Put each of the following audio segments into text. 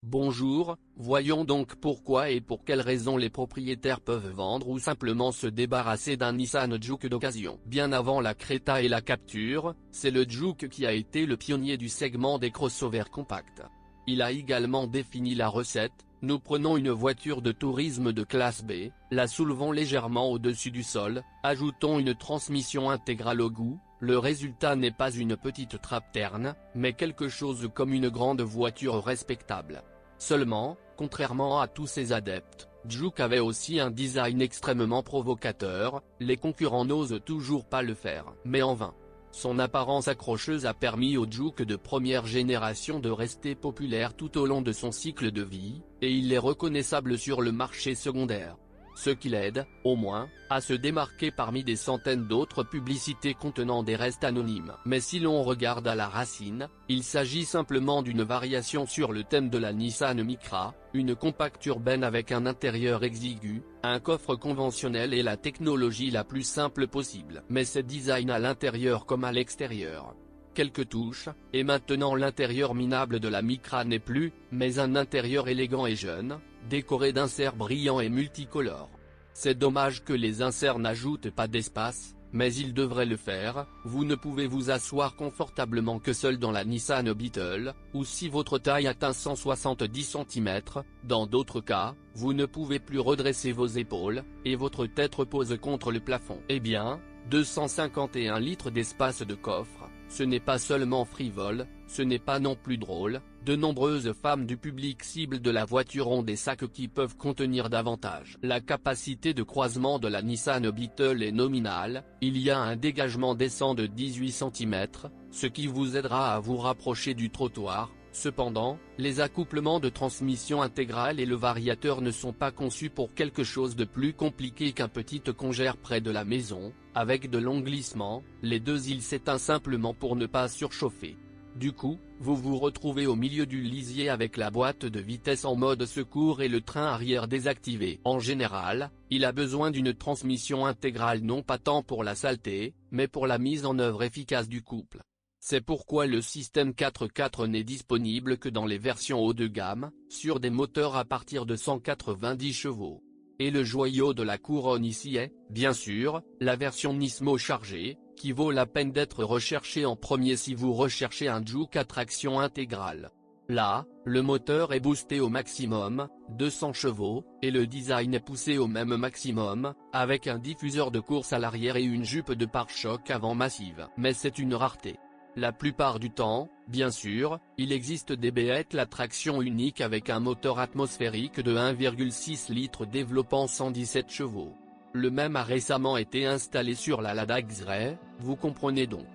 Bonjour, voyons donc pourquoi et pour quelles raisons les propriétaires peuvent vendre ou simplement se débarrasser d'un Nissan Juke d'occasion. Bien avant la Creta et la Captur, c'est le Juke qui a été le pionnier du segment des crossovers compacts. Il a également défini la recette: nous prenons une voiture de tourisme de classe B, la soulevons légèrement au-dessus du sol, ajoutons une transmission intégrale au goût. Le résultat n'est pas une petite trappe terne, mais quelque chose comme une grande voiture respectable. Seulement, contrairement à tous ses adeptes, Juke avait aussi un design extrêmement provocateur, les concurrents n'osent toujours pas le faire. Mais en vain. Son apparence accrocheuse a permis au Juke de première génération de rester populaire tout au long de son cycle de vie, et il est reconnaissable sur le marché secondaire. Ce qui l'aide, au moins, à se démarquer parmi des centaines d'autres publicités contenant des restes anonymes. Mais si l'on regarde à la racine, il s'agit simplement d'une variation sur le thème de la Nissan Micra, une compacte urbaine avec un intérieur exigu, un coffre conventionnel et la technologie la plus simple possible. Mais c'est design à l'intérieur comme à l'extérieur. Quelques touches, et maintenant l'intérieur minable de la Micra n'est plus, mais un intérieur élégant et jeune, décoré d'inserts brillants et multicolores. C'est dommage que les inserts n'ajoutent pas d'espace, mais ils devraient le faire. Vous ne pouvez vous asseoir confortablement que seul dans la Nissan Beetle, ou si votre taille atteint 170 cm, dans d'autres cas, vous ne pouvez plus redresser vos épaules, et votre tête repose contre le plafond. Eh bien, 251 litres d'espace de coffre, ce n'est pas seulement frivole, ce n'est pas non plus drôle. De nombreuses femmes du public cible de la voiture ont des sacs qui peuvent contenir davantage. La capacité de croisement de la Nissan Beetle est nominale, il y a un dégagement décent de 18 cm, ce qui vous aidera à vous rapprocher du trottoir. Cependant, les accouplements de transmission intégrale et le variateur ne sont pas conçus pour quelque chose de plus compliqué qu'un petit congère près de la maison. Avec de longs glissements, les deux îles s'éteignent simplement pour ne pas surchauffer. Du coup, vous vous retrouvez au milieu du lisier avec la boîte de vitesse en mode secours et le train arrière désactivé. En général, il a besoin d'une transmission intégrale non pas tant pour la saleté, mais pour la mise en œuvre efficace du couple. C'est pourquoi le système 4x4 n'est disponible que dans les versions haut de gamme, sur des moteurs à partir de 190 chevaux. Et le joyau de la couronne ici est, bien sûr, la version Nismo chargée, qui vaut la peine d'être recherchée en premier si vous recherchez un Juke à traction intégrale. Là, le moteur est boosté au maximum, 200 chevaux, et le design est poussé au même maximum, avec un diffuseur de course à l'arrière et une jupe de pare-choc avant massive. Mais c'est une rareté. La plupart du temps, bien sûr, il existe des vehicles à traction unique avec un moteur atmosphérique de 1,6 litres développant 117 chevaux. Le même a récemment été installé sur la Lada X-Ray, vous comprenez donc.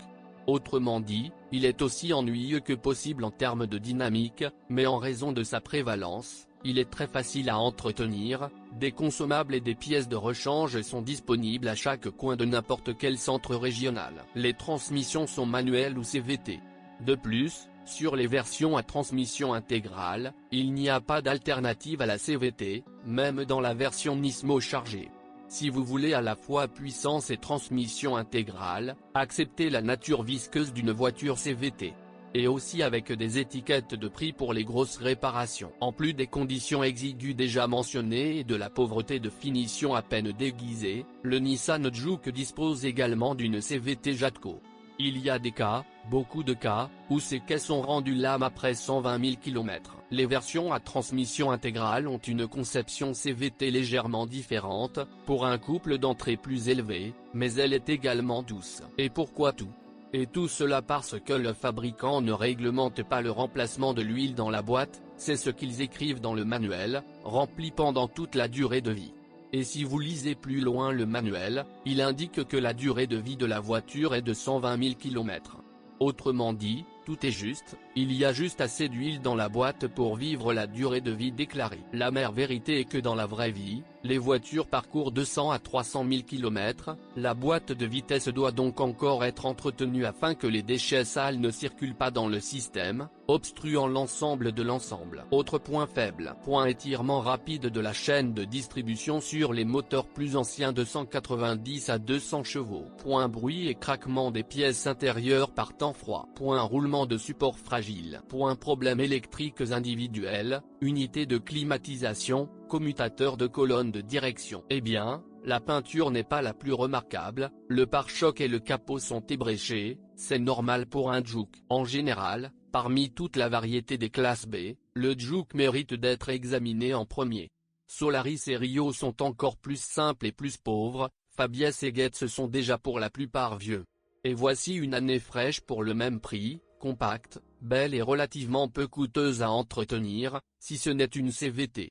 Autrement dit, il est aussi ennuyeux que possible en termes de dynamique, mais en raison de sa prévalence, il est très facile à entretenir. Des consommables et des pièces de rechange sont disponibles à chaque coin de n'importe quel centre régional. Les transmissions sont manuelles ou CVT. De plus, sur les versions à transmission intégrale, il n'y a pas d'alternative à la CVT, même dans la version Nismo chargée. Si vous voulez à la fois puissance et transmission intégrale, acceptez la nature visqueuse d'une voiture CVT. Et aussi avec des étiquettes de prix pour les grosses réparations. En plus des conditions exiguës déjà mentionnées et de la pauvreté de finition à peine déguisée, le Nissan Juke dispose également d'une CVT Jatco. Il y a des cas, beaucoup de cas, où ces caisses sont rendues lames après 120 000 km. Les versions à transmission intégrale ont une conception CVT légèrement différente, pour un couple d'entrée plus élevé, mais elle est également douce. Et pourquoi tout ? Et tout cela parce que le fabricant ne réglemente pas le remplacement de l'huile dans la boîte, c'est ce qu'ils écrivent dans le manuel, rempli pendant toute la durée de vie. Et si vous lisez plus loin le manuel, il indique que la durée de vie de la voiture est de 120 000 km. Autrement dit, tout est juste, il y a juste assez d'huile dans la boîte pour vivre la durée de vie déclarée. L'amère vérité est que dans la vraie vie, les voitures parcourent 200 à 300 000 km, la boîte de vitesse doit donc encore être entretenue afin que les déchets sales ne circulent pas dans le système, obstruant l'ensemble de l'ensemble. Autre point faible. Point étirement rapide de la chaîne de distribution sur les moteurs plus anciens de 190 à 200 chevaux. Point bruit et craquement des pièces intérieures par temps froid. Point roulement de support fragile. fragile. Problèmes électriques individuels, unité de climatisation, commutateur de colonne de direction. Eh bien, la peinture n'est pas la plus remarquable, le pare-choc et le capot sont ébréchés, c'est normal pour un Juke. En général, parmi toute la variété des classes B, le Juke mérite d'être examiné en premier. Solaris et Rio sont encore plus simples et plus pauvres, Fabiès et Getz sont déjà pour la plupart vieux. Et voici une année fraîche pour le même prix, compacte, belle et relativement peu coûteuse à entretenir, si ce n'est une CVT.